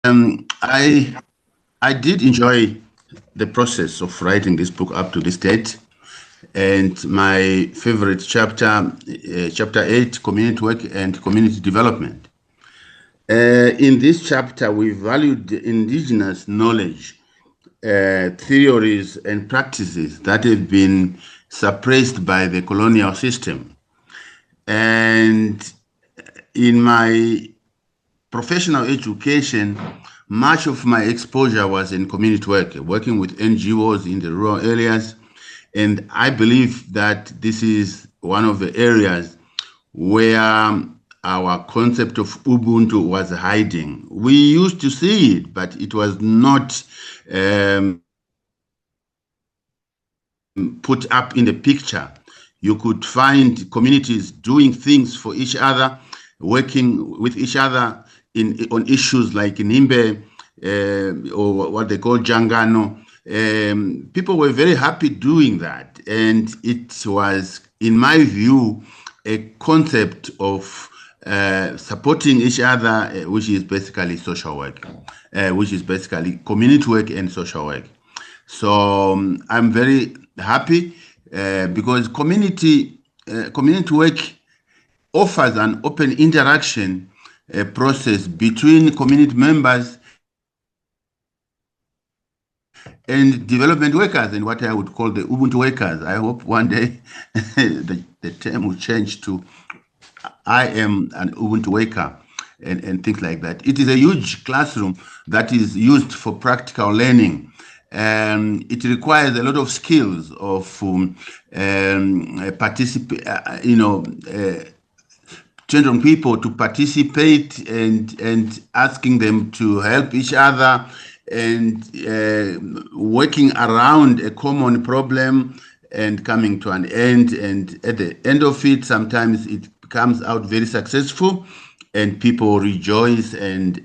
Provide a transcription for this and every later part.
I did enjoy the process of writing this book up to this date, and my favorite chapter, chapter 8, community work and community development. In this chapter, we valued indigenous knowledge, theories, and practices that have been suppressed by the colonial system. And in my professional education, much of my exposure was in community work, working with NGOs in the rural areas. And I believe that this is one of the areas where our concept of Ubuntu was hiding. We used to see it, but it was not put up in the picture. You could find communities doing things for each other, working with each other on issues like Nimbe or what they call Jangano. People were very happy doing that. And it was, in my view, a concept of supporting each other, which is basically social work, which is basically community work and social work. So I'm very happy because community work offers an open interaction process between community members and development workers, and what I would call the Ubuntu workers. I hope one day the term will change to I am an Ubuntu worker and things like that. It is a huge classroom that is used for practical learning. It requires a lot of skills of children, people to participate and asking them to help each other and working around a common problem and coming to an end. And at the end of it, sometimes it comes out very successful and people rejoice and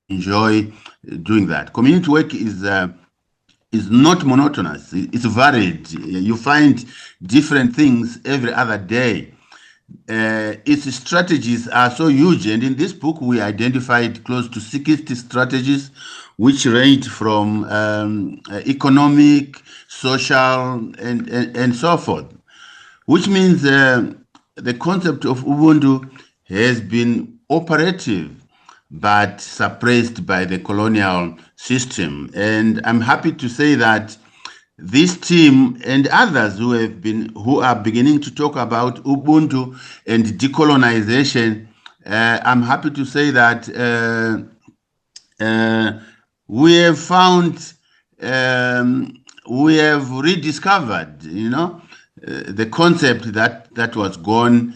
enjoy doing that. Community work is not monotonous. It's varied. You find different things every other day. Its strategies are so huge, and in this book we identified close to 60 strategies which range from economic, social, and so forth, which means the concept of Ubuntu has been operative but suppressed by the colonial system. And I'm happy to say that this team and others who are beginning to talk about Ubuntu and decolonization, I'm happy to say that we have found, we have rediscovered, the concept that was gone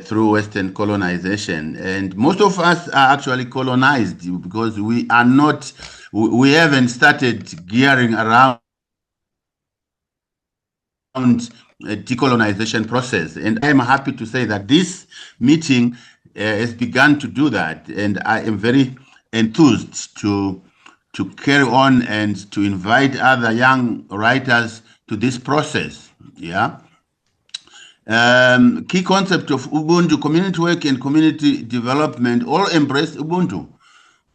through Western colonization. And most of us are actually colonized because we haven't started gearing around a decolonization process. And I'm happy to say that this meeting has begun to do that. And I am very enthused to carry on and to invite other young writers to this process. Yeah. Key concept of Ubuntu, community work and community development all embrace Ubuntu.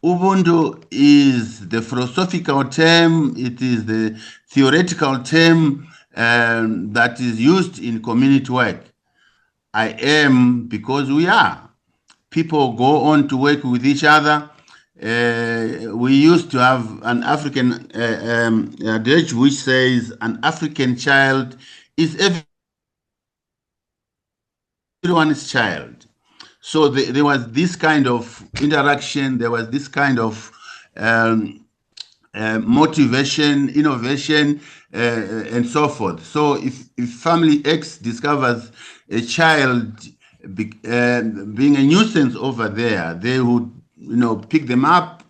Ubuntu is the philosophical term, it is the theoretical term that is used in community work. I am because we are. People go on to work with each other. We used to have an African adage which says an African child is everyone's child. So there was this kind of interaction, there was this kind of motivation, innovation, and so forth. So if family X discovers a child being a nuisance over there, they would pick them up,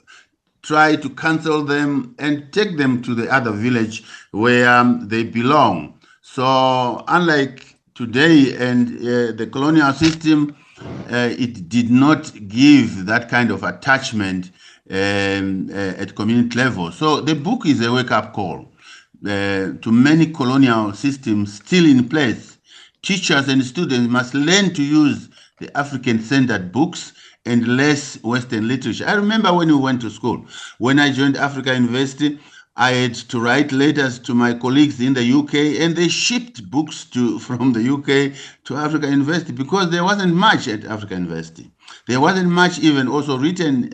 try to cancel them, and take them to the other village where they belong. So unlike today and the colonial system, it did not give that kind of attachment at community level. So the book is a wake-up call to many colonial systems still in place. Teachers and students must learn to use the African-centered books and less Western literature. I remember when we went to school. When I joined Africa University, I had to write letters to my colleagues in the UK, and they shipped books from the UK to Africa University because there wasn't much at Africa University. There wasn't much even also written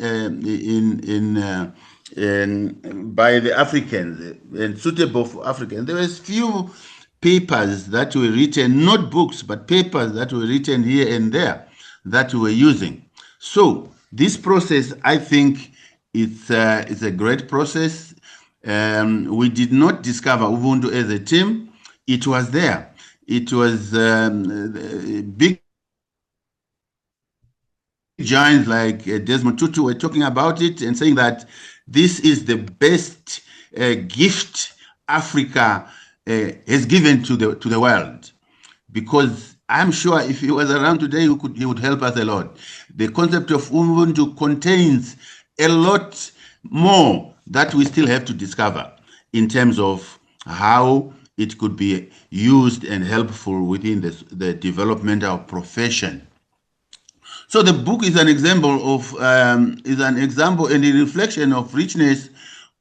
by the Africans and suitable for Africans. There was few papers that were written, not books, but papers that were written here and there that we were using. So this process, I think, it's a great process. We did not discover Ubuntu as a team. It was there. It was big giants like Desmond Tutu were talking about it and saying that this is the best gift Africa has given to the world, because I'm sure if he was around today, he would help us a lot. The concept of Ubuntu contains a lot more that we still have to discover in terms of how it could be used and helpful within the development of profession. So the book is an example of and a reflection of richness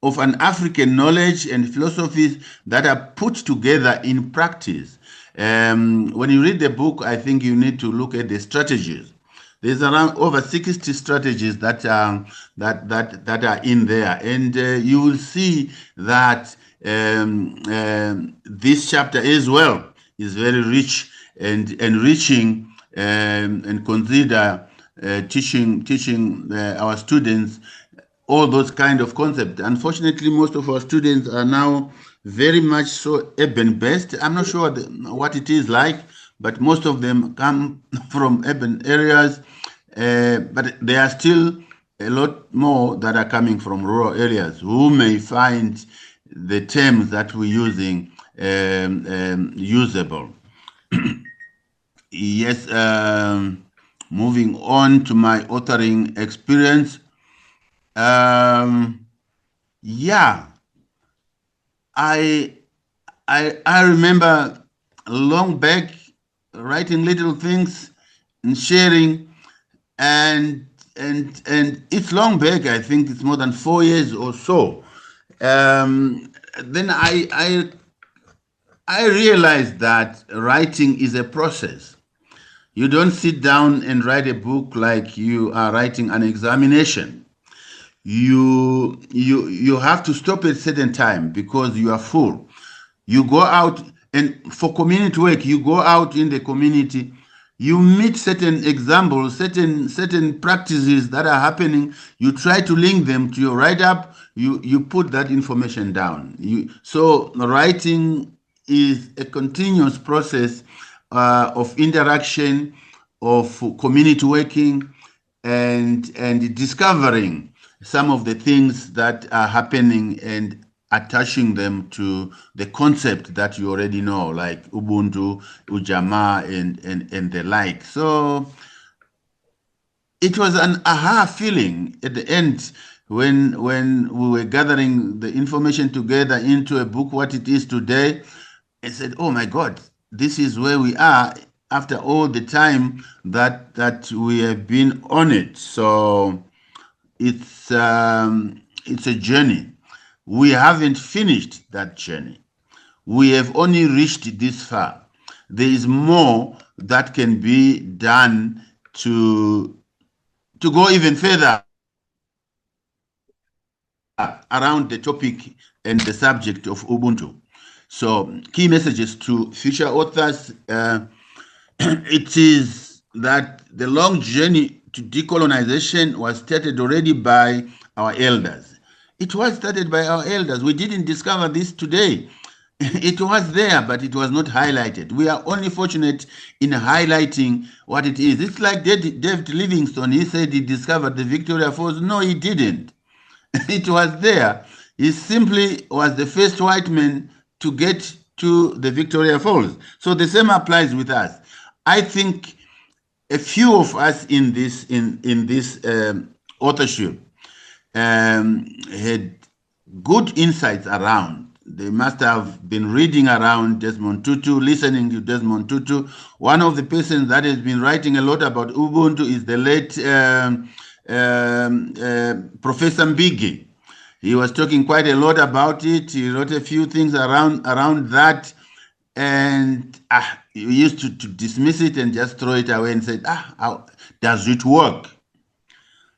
of an African knowledge and philosophies that are put together in practice. When you read the book, I think you need to look at the strategies. There's around over 60 strategies that are in there, and you will see that this chapter as well is very rich and enriching, and consider teaching our students all those kind of concepts. Unfortunately, most of our students are now very much so urban-based. I'm not sure what it is like, but most of them come from urban areas, but there are still a lot more that are coming from rural areas who may find the terms that we're using usable. Yes, moving on to my authoring experience. Yeah, I remember long back writing little things and sharing, and it's long back. I think it's more than 4 years or so. Then I realized that writing is a process. You don't sit down and write a book like you are writing an examination. You have to stop at a certain time because you are full. You go out, and for community work, you go out in the community, you meet certain examples, certain practices that are happening, you try to link them to your write-up, you put that information down. So writing is a continuous process of interaction, of community working, and discovering some of the things that are happening and attaching them to the concept that you already know, like Ubuntu, Ujamaa, and the like. So it was an aha feeling at the end when we were gathering the information together into a book, what it is today. I said, oh my God, this is where we are after all the time that we have been on it. So it's a journey. We haven't finished that journey. We have only reached this far. There is more that can be done to go even further around the topic and the subject of Ubuntu. So key messages to future authors. It is that the long journey to decolonization was started already by our elders. It was started by our elders. We didn't discover this today. It was there, but it was not highlighted. We are only fortunate in highlighting what it is. It's like David Livingstone. He said he discovered the Victoria Falls. No, he didn't. It was there. He simply was the first white man to get to the Victoria Falls. So the same applies with us. I think a few of us in this authorship had good insights around They must have been reading around Desmond Tutu, listening to Desmond Tutu. One of the persons that has been writing a lot about Ubuntu is the late Professor Mbigi. He was talking quite a lot about it. He wrote a few things around that, and you used to dismiss it and just throw it away and say, how does it work?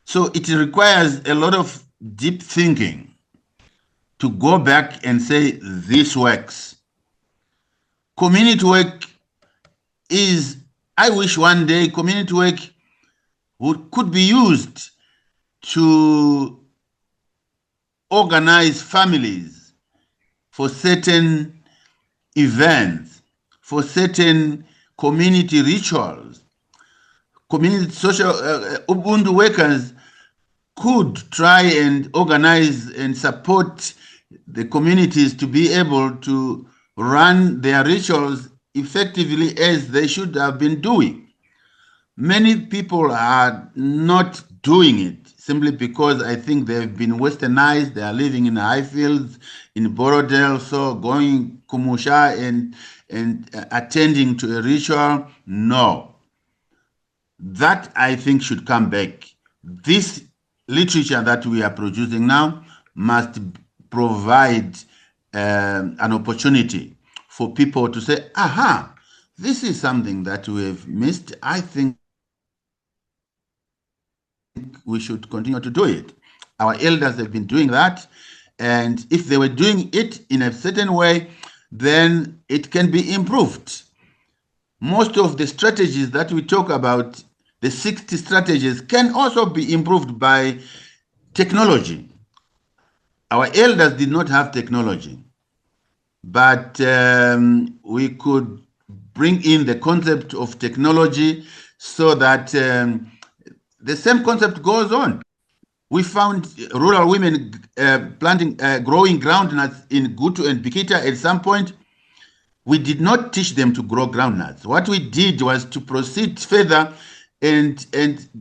So it requires a lot of deep thinking to go back and say, this works. Community work is, I wish one day community work could be used to organize families for certain events, for certain community rituals. Community social Ubuntu workers could try and organize and support the communities to be able to run their rituals effectively as they should have been doing. Many people are not doing it simply because I think they've been westernized. They are living in high fields, in Borodale, so going kumusha and attending to a ritual. No. That I think should come back. This literature that we are producing now must provide an opportunity for people to say, aha, this is something that we have missed. I think we should continue to do it. Our elders have been doing that, and if they were doing it in a certain way, then it can be improved. Most of the strategies that we talk about, the 60 strategies, can also be improved by technology. Our elders did not have technology, but we could bring in the concept of technology so that the same concept goes on. We found rural women growing groundnuts in Gutu and Bikita at some point. We did not teach them to grow groundnuts. What we did was to proceed further and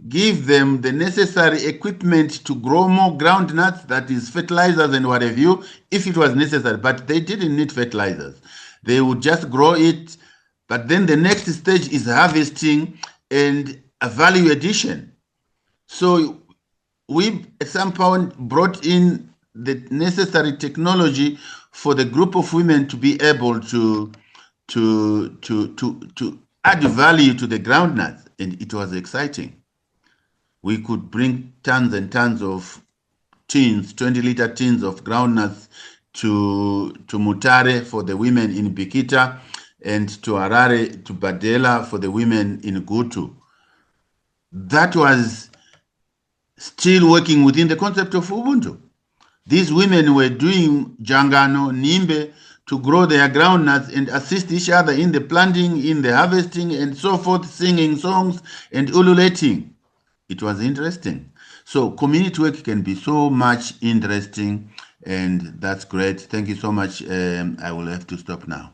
give them the necessary equipment to grow more groundnuts, that is fertilizers and what have you, if it was necessary. But they didn't need fertilizers. They would just grow it. But then the next stage is harvesting and a value addition. So we at some point brought in the necessary technology for the group of women to be able to add value to the groundnuts, and it was exciting. We could bring tons and tons of tins, 20-liter tins of groundnuts to Mutare for the women in Bikita, and to Harare, to Badela for the women in Gutu. That was still working within the concept of Ubuntu. These women were doing jangano, nimbe, to grow their groundnuts and assist each other in the planting, in the harvesting, and so forth, singing songs and ululating. It was interesting. So community work can be so much interesting, and that's great. Thank you so much. I will have to stop now.